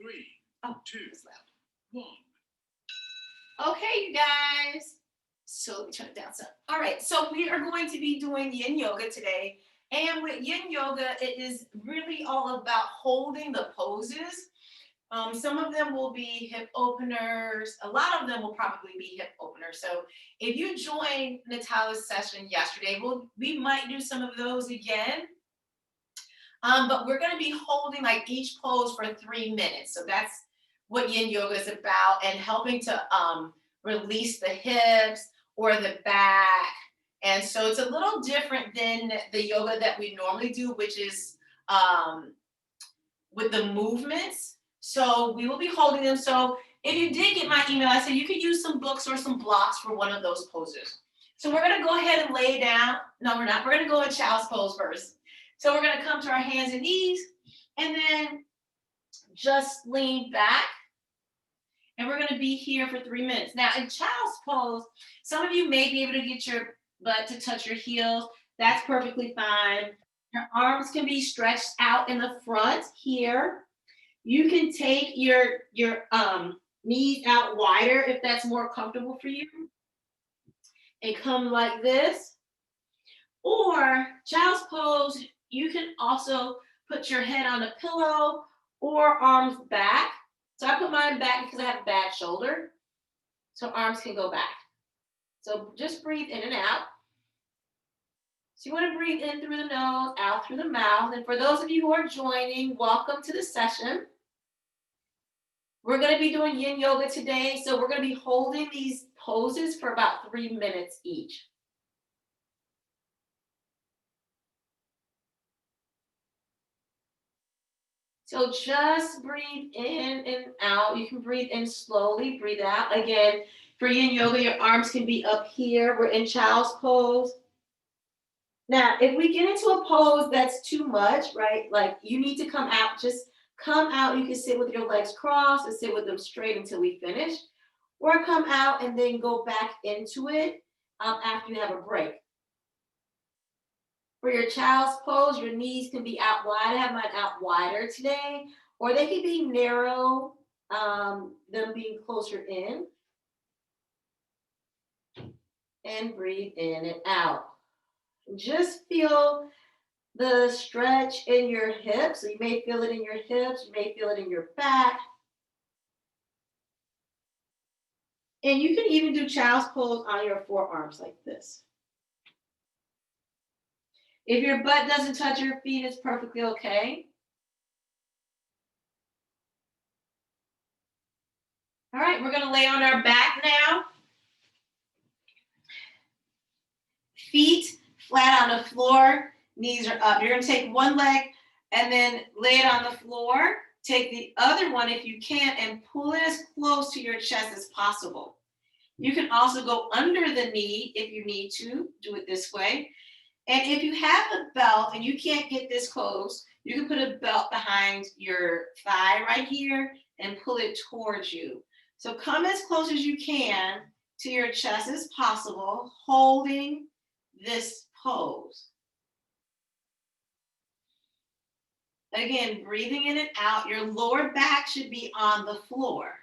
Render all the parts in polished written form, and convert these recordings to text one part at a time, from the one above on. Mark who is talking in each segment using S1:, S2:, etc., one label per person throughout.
S1: 3,
S2: Oh,
S1: 2,
S2: it's loud.
S1: 1.
S2: Okay, you guys. So let me turn it down some. All right, so we are going to be doing yin yoga today. And with yin yoga, it is really all about holding the poses. Some of them will be hip openers. A lot of them will probably be hip openers. So if you joined Natalia's session yesterday, we might do some of those again. But we're going to be holding like each pose for 3 minutes. So that's what yin yoga is about, and helping to release the hips or the back. And so it's a little different than the yoga that we normally do, which is with the movements. So we will be holding them. So if you did get my email, I said you could use some books or some blocks for one of those poses. So we're going to go ahead and lay down. No, we're not. We're going to go in child's pose first. So we're going to come to our hands and knees, and then just lean back. And we're going to be here for 3 minutes. Now, in child's pose, some of you may be able to get your butt to touch your heels. That's perfectly fine. Your arms can be stretched out in the front here. You can take your knees out wider if that's more comfortable for you, and come like this. Or child's pose, you can also put your head on a pillow or arms back. So I put mine back because I have a bad shoulder. So arms can go back. So just breathe in and out. So you want to breathe in through the nose, out through the mouth. And for those of you who are joining, welcome to the session. We're going to be doing yin yoga today. So we're going to be holding these poses for about 3 minutes each. So just breathe in and out. You can breathe in slowly, breathe out. Again, for yin yoga, your arms can be up here. We're in child's pose. Now, if we get into a pose that's too much, right? Like you need to come out, just come out. You can sit with your legs crossed and sit with them straight until we finish. Or come out and then go back into it after you have a break. For your child's pose, your knees can be out wide. I have mine out wider today, or they can be narrow, them being closer in. And breathe in and out. Just feel the stretch in your hips. So you may feel it in your hips, you may feel it in your back. And you can even do child's pose on your forearms like this. If your butt doesn't touch your feet, it's perfectly okay. All right, we're going to lay on our back now. Feet flat on the floor, knees are up. You're going to take one leg and then lay it on the floor. Take the other one if you can and pull it as close to your chest as possible. You can also go under the knee if you need to. Do it this way. And if you have a belt and you can't get this close, you can put a belt behind your thigh right here and pull it towards you. So come as close as you can to your chest as possible, holding this pose. Again, breathing in and out. Your lower back should be on the floor.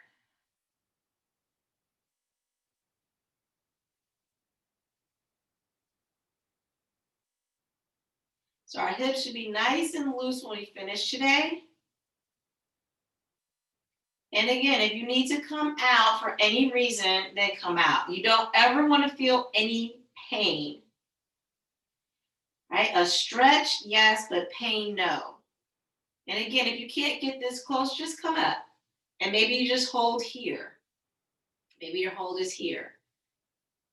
S2: So our hips should be nice and loose when we finish today. And again, if you need to come out for any reason, then come out. You don't ever want to feel any pain. Right? A stretch, yes, but pain, no. And again, if you can't get this close, just come up. And maybe you just hold here. Maybe your hold is here.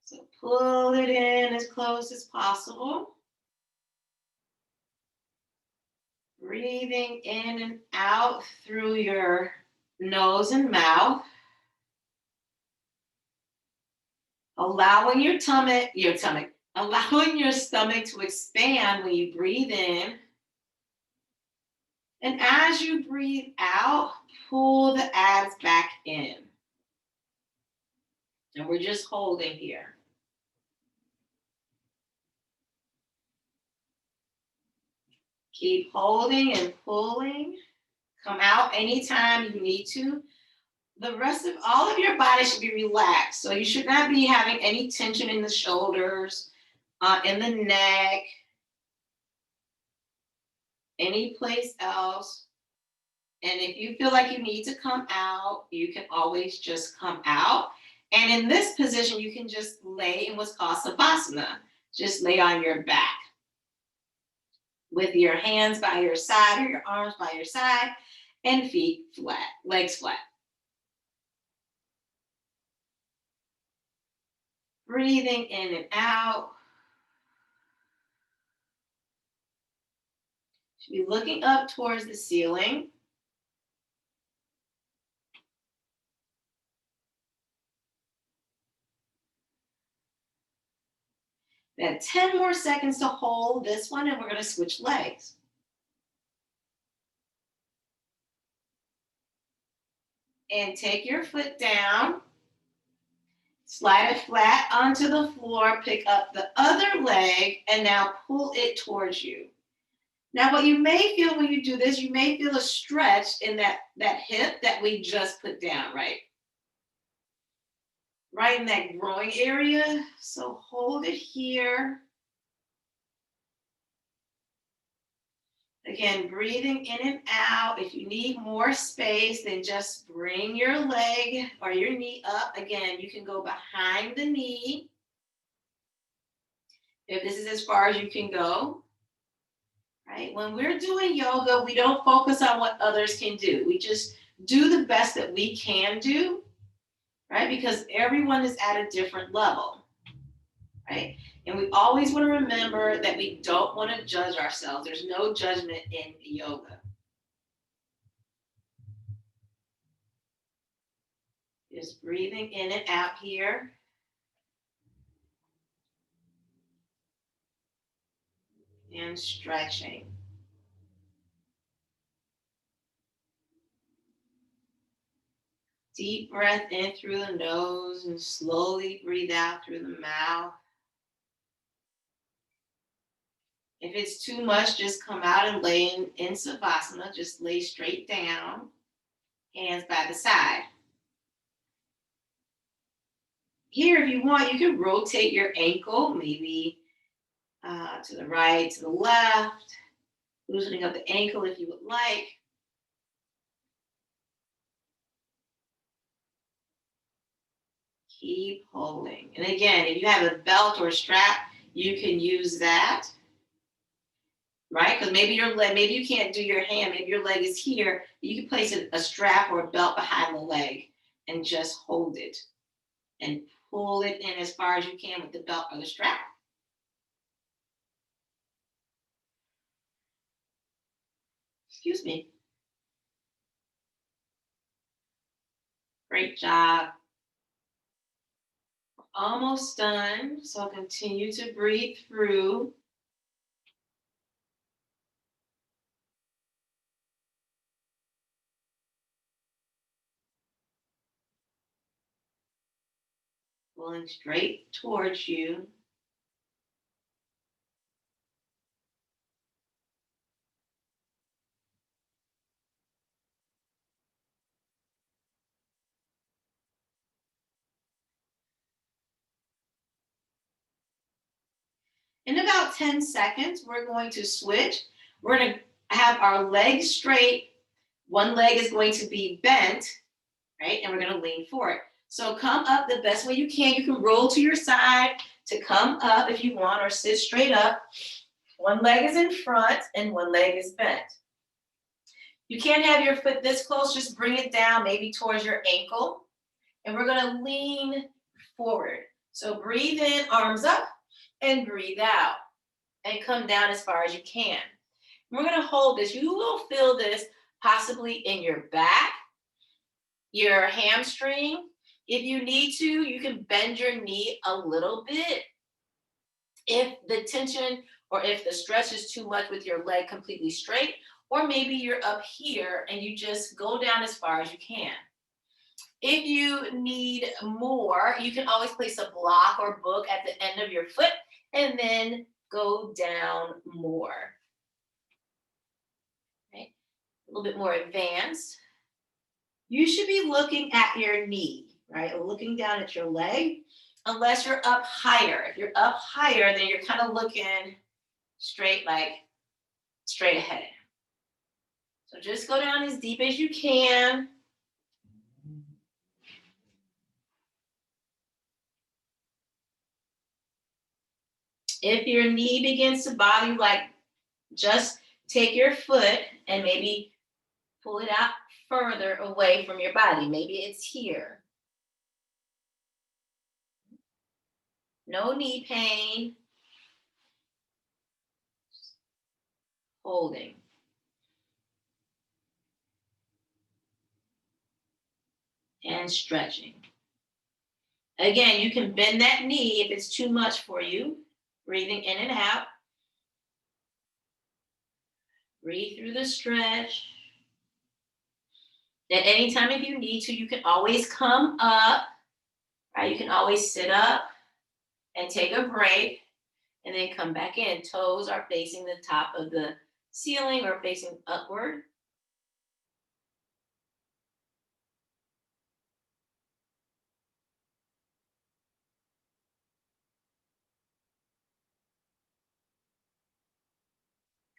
S2: So pull it in as close as possible. Breathing in and out through your nose and mouth. Allowing allowing your stomach to expand when you breathe in. And as you breathe out, pull the abs back in. And we're just holding here. Keep holding and pulling. Come out anytime you need to. The rest of all of your body should be relaxed. So you should not be having any tension in the shoulders, in the neck, any place else. And if you feel like you need to come out, you can always just come out. And in this position, you can just lay in what's called savasana. Just lay on your back with your hands by your side or your arms by your side and feet flat, legs flat. Breathing in and out. Should be looking up towards the ceiling. We have 10 more seconds to hold this one, and we're going to switch legs. And take your foot down, slide it flat onto the floor, pick up the other leg, and now pull it towards you. Now, what you may feel when you do this, you may feel a stretch in that hip that we just put down, right? Right in that groin area. So hold it here. Again, breathing in and out. If you need more space, then just bring your leg or your knee up. Again, you can go behind the knee. If this is as far as you can go. Right? When we're doing yoga, we don't focus on what others can do. We just do the best that we can do, right? Because everyone is at a different level, right? And we always want to remember that we don't want to judge ourselves. There's no judgment in yoga. Just breathing in and out here. And stretching. Deep breath in through the nose and slowly breathe out through the mouth. If it's too much, just come out and lay in savasana. Just lay straight down, hands by the side. Here, if you want, you can rotate your ankle, maybe to the right, to the left, loosening up the ankle if you would like. Keep holding. And again, if you have a belt or a strap, you can use that, right? Because maybe your leg, maybe you can't do your hand, maybe your leg is here. You can place a strap or a belt behind the leg and just hold it and pull it in as far as you can with the belt or the strap. Excuse me. Great job. Almost done. So continue to breathe through. Pulling straight towards you. In about 10 seconds, we're going to switch. We're going to have our legs straight. One leg is going to be bent, right? And we're going to lean forward. So come up the best way you can. You can roll to your side to come up if you want, or sit straight up. One leg is in front and one leg is bent. You can't have your foot this close. Just bring it down, maybe towards your ankle. And we're going to lean forward. So breathe in, arms up, and breathe out. And come down as far as you can. We're going to hold this. You will feel this possibly in your back, your hamstring. If you need to, you can bend your knee a little bit. If the tension or if the stretch is too much with your leg completely straight, or maybe you're up here and you just go down as far as you can. If you need more, you can always place a block or book at the end of your foot and then go down more. Okay. A little bit more advanced, you should be looking at your knee, right? Or looking down at your leg, unless you're up higher. If you're up higher, then you're kind of looking straight, like straight ahead. So just go down as deep as you can. If your knee begins to bother you, like just take your foot and maybe pull it out further away from your body. Maybe it's here. No knee pain. Holding. And stretching. Again, you can bend that knee if it's too much for you. Breathing in and out. Breathe through the stretch. At any time if you need to, you can always come up, right? You can always sit up and take a break and then come back in. Toes are facing the top of the ceiling or facing upward.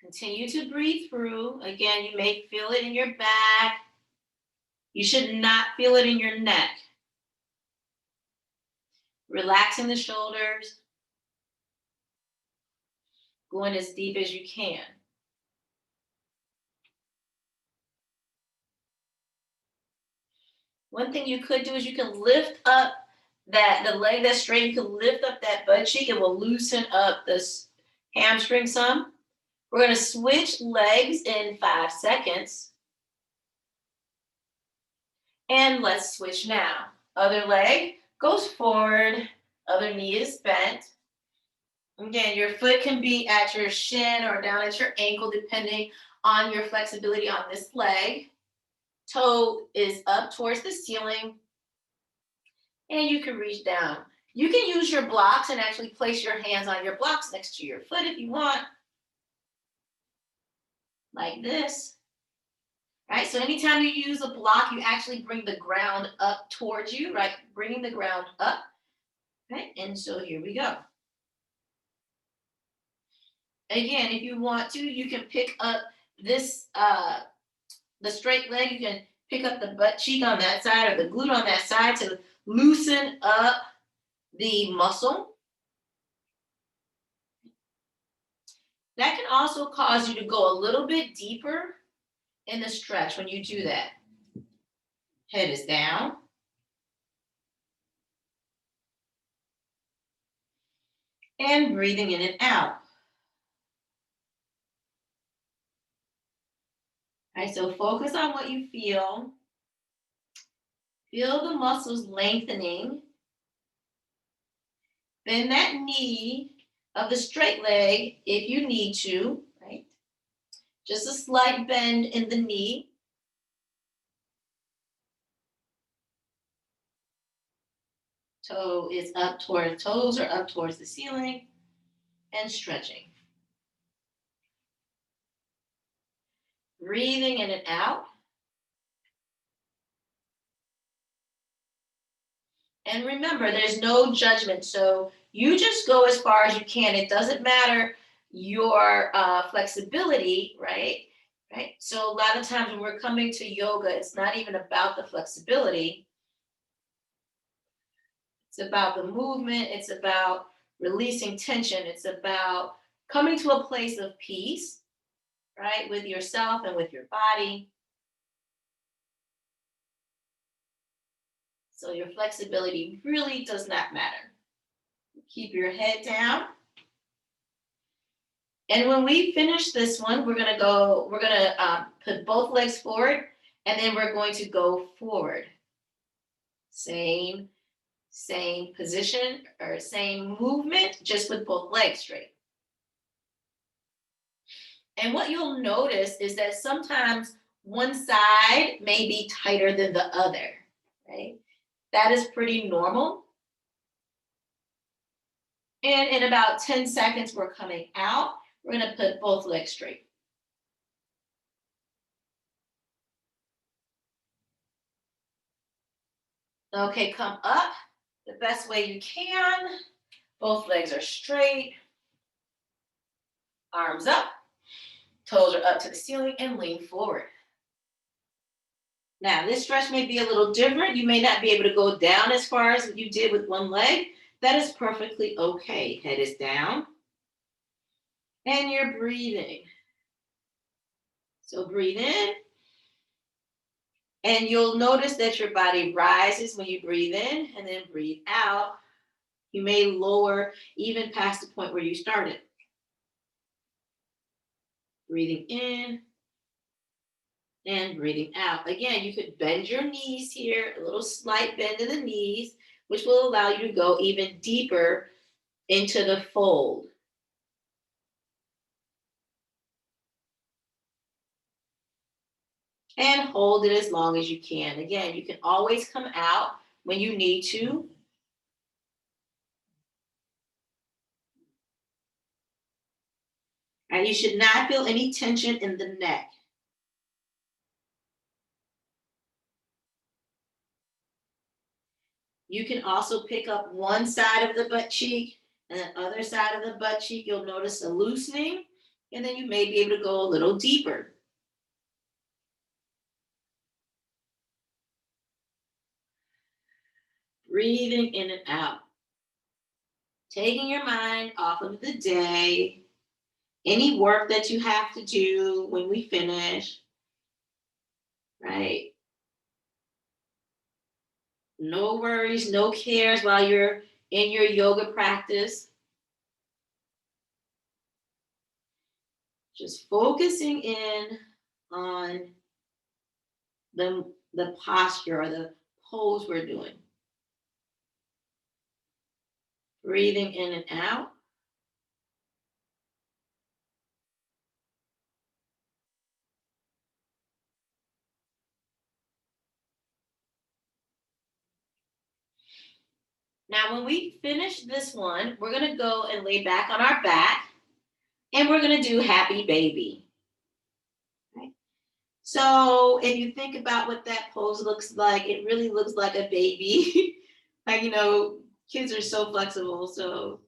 S2: Continue to breathe through. Again, you may feel it in your back. You should not feel it in your neck. Relaxing the shoulders. Going as deep as you can. One thing you could do is you can lift up the leg that's straight. You can lift up that butt cheek. It will loosen up this hamstring some. We're going to switch legs in 5 seconds. And let's switch now. Other leg goes forward. Other knee is bent. Again, your foot can be at your shin or down at your ankle, depending on your flexibility on this leg. Toe is up towards the ceiling. And you can reach down. You can use your blocks and actually place your hands on your blocks next to your foot if you want. Like this. Right? So anytime you use a block, you actually bring the ground up towards you, right? Bringing the ground up. Right? And so here we go. Again, if you want to, you can pick up this, the straight leg. You can pick up the butt cheek on that side or the glute on that side to loosen up the muscle. That can also cause you to go a little bit deeper in the stretch when you do that. Head is down. And breathing in and out. All right, so focus on what you feel. Feel the muscles lengthening. Bend that knee of the straight leg if you need to, right? Just a slight bend in the knee. Toes are up towards the ceiling and stretching. Breathing in and out. And remember, there's no judgment. So you just go as far as you can. It doesn't matter your flexibility, right? Right. So a lot of times when we're coming to yoga, it's not even about the flexibility. It's about the movement. It's about releasing tension. It's about coming to a place of peace, right? With yourself and with your body. So your flexibility really does not matter. Keep your head down. And when we finish this one, we're gonna put both legs forward, and then we're going to go forward. Same position or same movement, just with both legs straight. And what you'll notice is that sometimes one side may be tighter than the other, right? That is pretty normal. And in about 10 seconds, we're coming out. We're going to put both legs straight. Okay, come up the best way you can. Both legs are straight. Arms up. Toes are up to the ceiling and lean forward. Now, this stretch may be a little different. You may not be able to go down as far as you did with one leg. That is perfectly okay. Head is down and you're breathing. So breathe in and you'll notice that your body rises when you breathe in and then breathe out. You may lower even past the point where you started. Breathing in and breathing out. Again, you could bend your knees here, a little slight bend in the knees, which will allow you to go even deeper into the fold. And hold it as long as you can. Again, you can always come out when you need to. And you should not feel any tension in the neck. You can also pick up one side of the butt cheek and the other side of the butt cheek. You'll notice a loosening, and then you may be able to go a little deeper. Breathing in and out. Taking your mind off of the day, any work that you have to do when we finish, right? No worries, no cares while you're in your yoga practice. Just focusing in on the posture or the pose we're doing. Breathing in and out. Now, when we finish this one, we're going to go and lay back on our back and we're going to do happy baby. Right? So, if you think about what that pose looks like, it really looks like a baby. Like, kids are so flexible. So,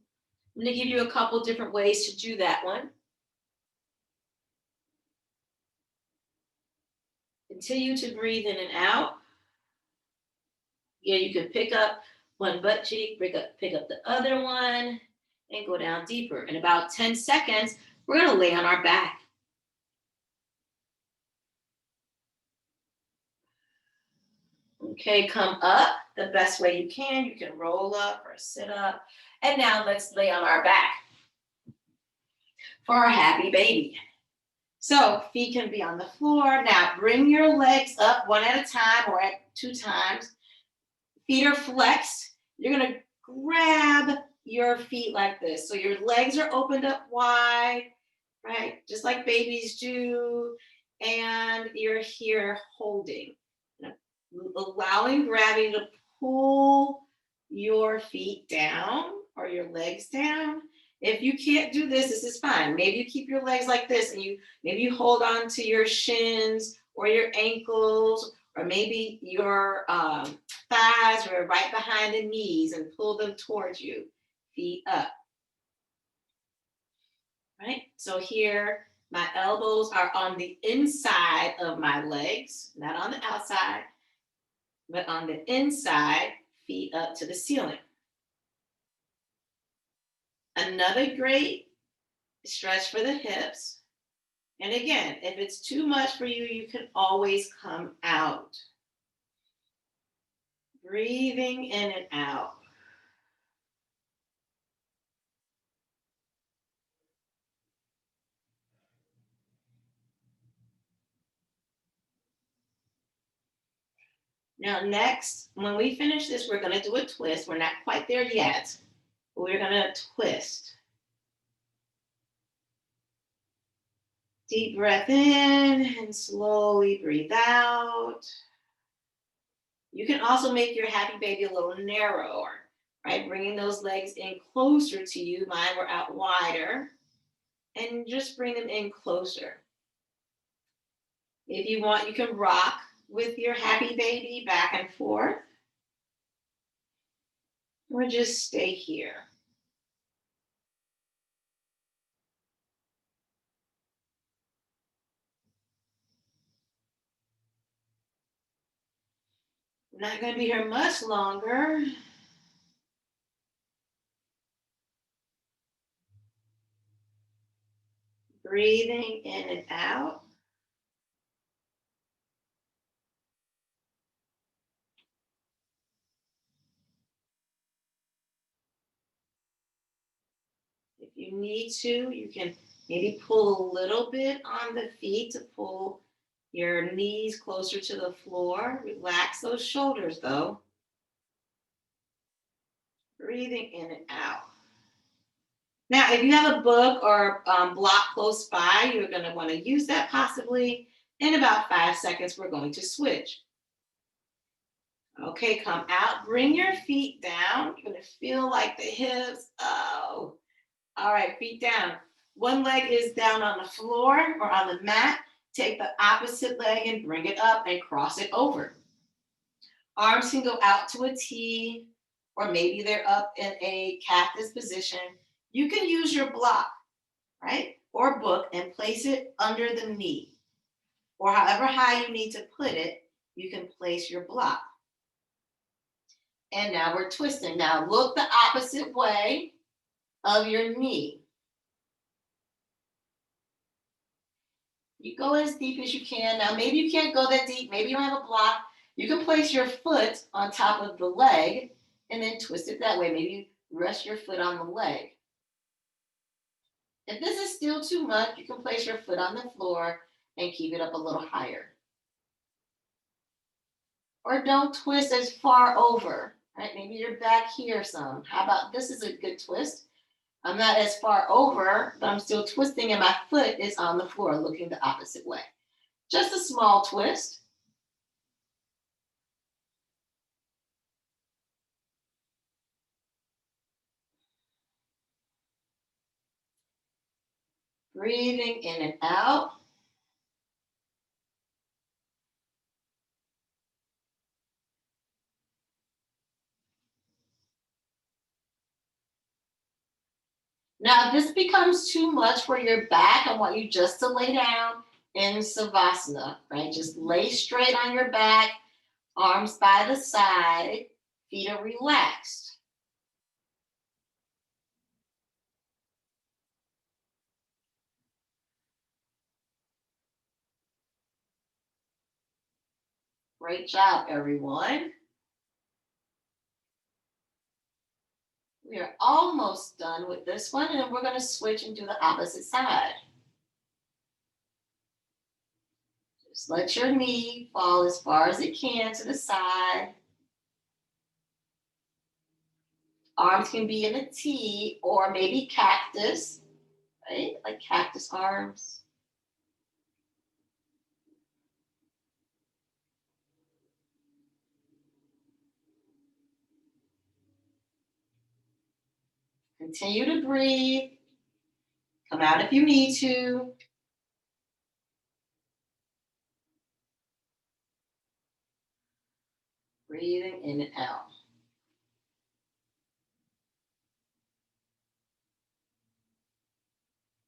S2: I'm going to give you a couple different ways to do that one. Continue to breathe in and out. Yeah, you can pick up one butt cheek, pick up the other one, and go down deeper. In about 10 seconds, we're going to lay on our back. Okay, come up the best way you can. You can roll up or sit up. And now let's lay on our back for our happy baby. So feet can be on the floor. Now bring your legs up one at a time or at 2 times. Feet are flexed. You're going to grab your feet like this. So your legs are opened up wide, right? Just like babies do. And you're here holding. Allowing gravity to pull your feet down or your legs down. If you can't do this, this is fine. Maybe you keep your legs like this and maybe you hold on to your shins or your ankles, or maybe your thighs are right behind the knees and pull them towards you, feet up. Right? So here, my elbows are on the inside of my legs, not on the outside, but on the inside, feet up to the ceiling. Another great stretch for the hips. And again, if it's too much for you, you can always come out. Breathing in and out. Now next, when we finish this, we're going to do a twist. We're not quite there yet, but we're going to twist. Deep breath in and slowly breathe out. You can also make your happy baby a little narrower, right? Bringing those legs in closer to you. Mine were out wider. And just bring them in closer. If you want, you can rock with your happy baby back and forth. Or just stay here. I'm not going to be here much longer. Breathing in and out. If you need to, you can maybe pull a little bit on the feet to pull your knees closer to the floor. Relax those shoulders though. Breathing in and out. Now, if you have a book or block close by, you're going to want to use that possibly. In about 5 seconds, we're going to switch. Okay, come out, bring your feet down. You're going to feel like the hips. Oh, all right, feet down. One leg is down on the floor or on the mat. Take the opposite leg and bring it up and cross it over. Arms can go out to a T, or maybe they're up in a cactus position. You can use your block, right, or book and place it under the knee, or however high you need to put it, you can place your block. And now we're twisting. Now look the opposite way of your knee. You go as deep as you can. Now maybe you can't go that deep. Maybe you don't have a block. You can place your foot on top of the leg and then twist it that way. Maybe rest your foot on the leg. If this is still too much, you can place your foot on the floor and keep it up a little higher. Or don't twist as far over, right? Maybe you're back here some. How about this is a good twist? I'm not as far over, but I'm still twisting and my foot is on the floor looking the opposite way. Just a small twist. Breathing in and out. Now, if this becomes too much for your back, I want you just to lay down in Savasana, right? Just lay straight on your back, arms by the side, feet are relaxed. Great job, everyone. We are almost done with this one, and then we're going to switch and do the opposite side. Just let your knee fall as far as it can to the side. Arms can be in a T or maybe cactus, right? Like cactus arms. Continue to breathe. Come out if you need to. Breathing in and out.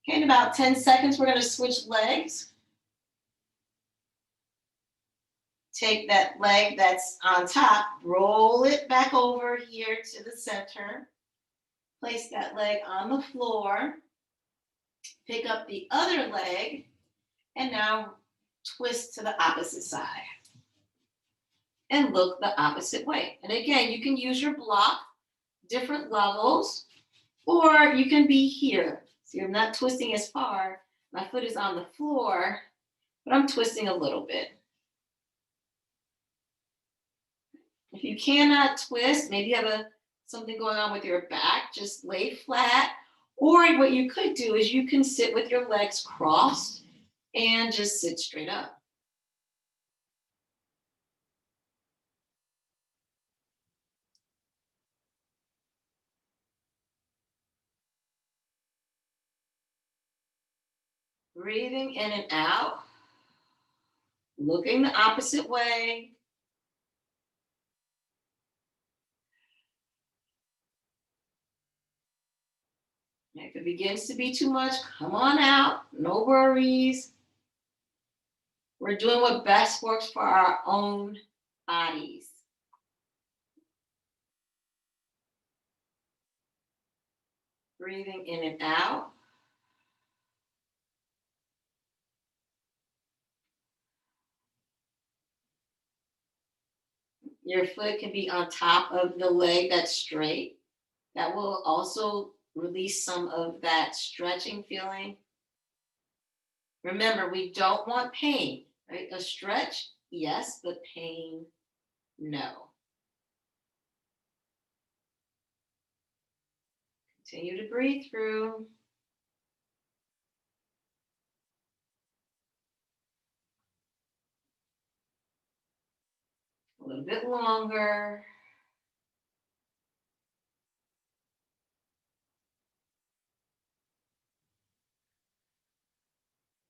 S2: Okay, in about 10 seconds, we're going to switch legs. Take that leg that's on top, roll it back over here to the center. Place that leg on the floor. Pick up the other leg, and now twist to the opposite side. And look the opposite way. And again, you can use your block, different levels, or you can be here. See, I'm not twisting as far. My foot is on the floor, but I'm twisting a little bit. If you cannot twist, maybe you have something going on with your back, just lay flat. Or what you could do is you can sit with your legs crossed and just sit straight up. Breathing in and out, looking the opposite way. If it begins to be too much, come on out. No worries. We're doing what best works for our own bodies. Breathing in and out. Your foot can be on top of the leg that's straight. That will also release some of that stretching feeling. Remember, we don't want pain, right? A stretch, yes, but pain, no. Continue to breathe through. A little bit longer.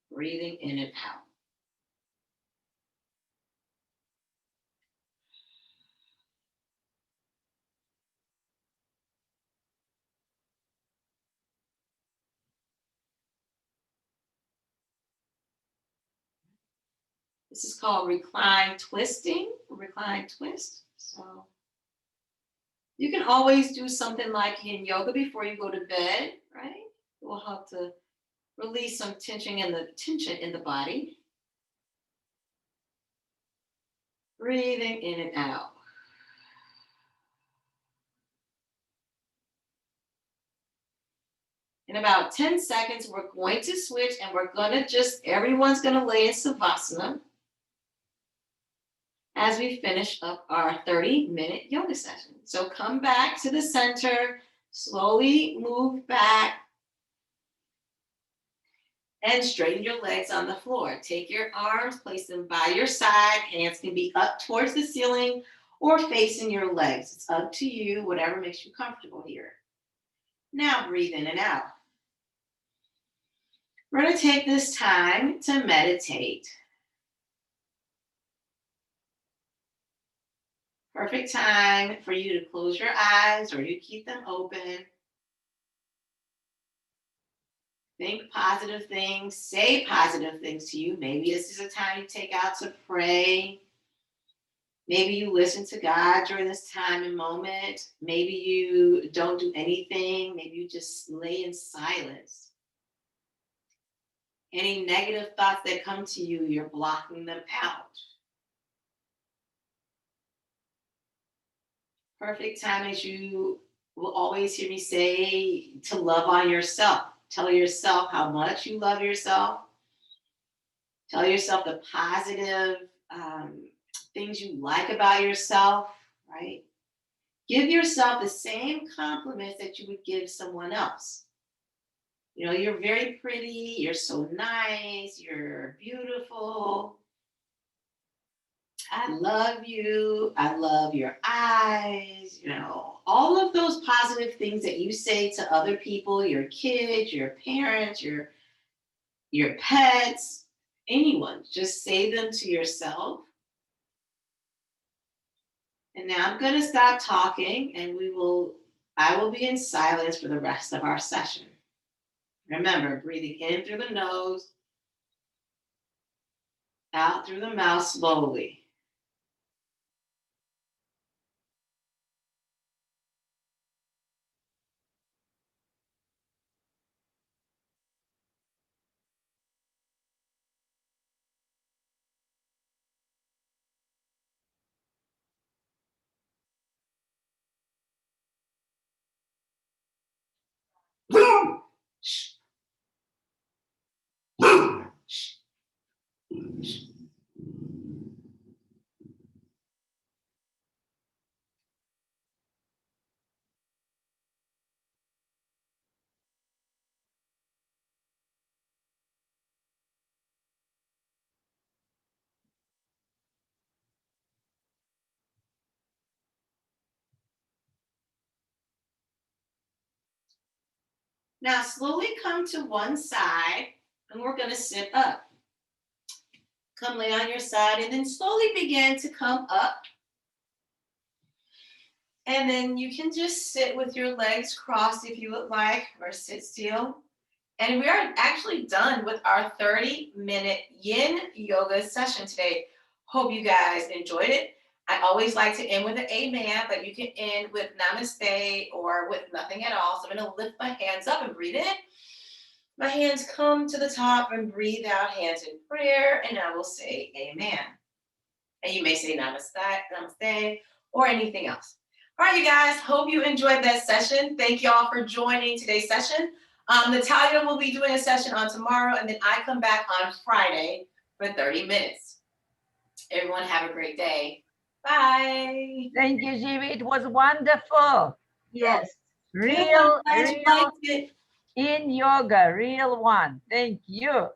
S2: Breathing in and out. This is called recline twisting, recline twist. So you can always do something like in yoga before you go to bed, right? It will help to release some tension in the body. Breathing in and out. In about 10 seconds, we're going to switch and we're going to everyone's going to lay in Savasana as we finish up our 30-minute yoga session. So come back to the center, slowly move back, and straighten your legs on the floor. Take your arms, place them by your side. Hands can be up towards the ceiling or facing your legs. It's up to you, whatever makes you comfortable here. Now breathe in and out. We're going to take this time to meditate. Perfect time for you to close your eyes or you keep them open. Think positive things, say positive things to you. Maybe this is a time you take out to pray. Maybe you listen to God during this time and moment. Maybe you don't do anything. Maybe you just lay in silence. Any negative thoughts that come to you, you're blocking them out. Perfect time, as you will always hear me say, to love on yourself. Tell yourself how much you love yourself. Tell yourself the positive things you like about yourself, right? Give yourself the same compliments that you would give someone else. You know, you're very pretty, you're so nice, you're beautiful. I love you. I love your eyes. You know, all of those positive things that you say to other people, your kids, your parents, your pets, anyone, just say them to yourself. And now I'm going to stop talking and I will be in silence for the rest of our session. Remember, breathing in through the nose, out through the mouth slowly. Now slowly come to one side and we're going to sit up. Come lay on your side and then slowly begin to come up. And then you can just sit with your legs crossed if you would like, or sit still. And we are actually done with our 30-minute yin yoga session today. Hope you guys enjoyed it. I always like to end with an amen, but you can end with namaste or with nothing at all. So I'm going to lift my hands up and breathe in. My hands come to the top and breathe out, hands in prayer, and I will say amen. And you may say namaste, or anything else. All right, you guys, hope you enjoyed that session. Thank y'all for joining today's session. Natalia will be doing a session on tomorrow, and then I come back on Friday for 30 minutes. Everyone have a great day. Bye.
S1: Thank you, Jivi. It was wonderful.
S3: Yes.
S1: Real
S2: Glad you liked it.
S1: in yoga, real one. Thank you.